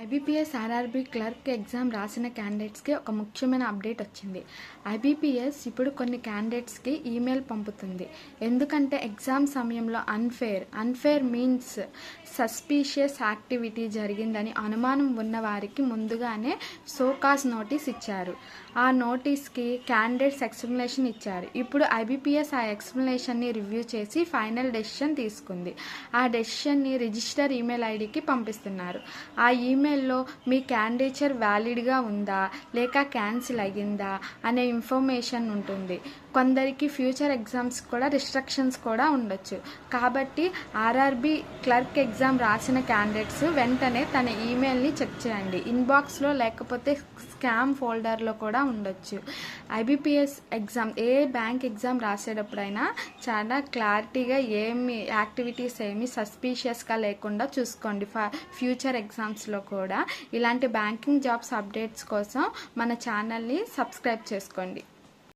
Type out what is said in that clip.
IBPS RRB clerk exam రాసిన క్యాండిడేట్స్కి ఒక ముఖ్యమైన అప్డేట్ వచ్చింది. ఐబీపీఎస్ ఇప్పుడు కొన్ని క్యాండిడేట్స్కి ఈమెయిల్ పంపుతుంది. ఎందుకంటే ఎగ్జామ్ సమయంలో అన్ఫేర్ మీన్స్ సస్పీషియస్ యాక్టివిటీ జరిగిందని అనుమానం ఉన్న వారికి ముందుగానే సోకాజ్ నోటీస్ ఇచ్చారు. ఆ నోటీస్కి క్యాండిడేట్స్ ఎక్స్ప్లెనేషన్ ఇచ్చారు. ఇప్పుడు ఐబీపీఎస్ ఆ ఎక్స్ప్లెనేషన్ని రివ్యూ చేసి ఫైనల్ డెసిషన్ తీసుకుంది. ఆ డెసిషన్ని రిజిస్టర్ ఈమెయిల్ ఐడికి పంపిస్తున్నారు. ఆ ఈమెయిల్లో మీ క్యాండిడేచర్ వ్యాలిడ్గా ఉందా లేక క్యాన్సిల్ అయ్యిందా అనే ఇన్ఫర్మేషన్ ఉంటుంది. కొందరికి ఫ్యూచర్ ఎగ్జామ్స్ కూడా రిస్ట్రిక్షన్స్ కూడా ఉండొచ్చు. కాబట్టి ఆర్ఆర్బీ క్లర్క్ ఎగ్జామ్ రాసిన క్యాండిడేట్స్ వెంటనే తన ఈమెయిల్ని చెక్ చేయండి. ఇన్బాక్స్లో లేకపోతే స్కామ్ ఫోల్డర్లో కూడా ఉండొచ్చు. ఐబీపీఎస్ ఎగ్జామ్ ఏ బ్యాంక్ ఎగ్జామ్ రాసేటప్పుడైనా చాలా క్లారిటీగా ఏమి యాక్టివిటీస్ ఏమి సస్పీషియస్గా లేకుండా చూసుకోండి. ఫ్యూచర్ ఎగ్జామ్స్లో కూడా ఇలాంటి బ్యాంకింగ్ జాబ్స్ అప్డేట్స్ కోసం మన ఛానల్ని సబ్స్క్రైబ్ చేసుకోండి.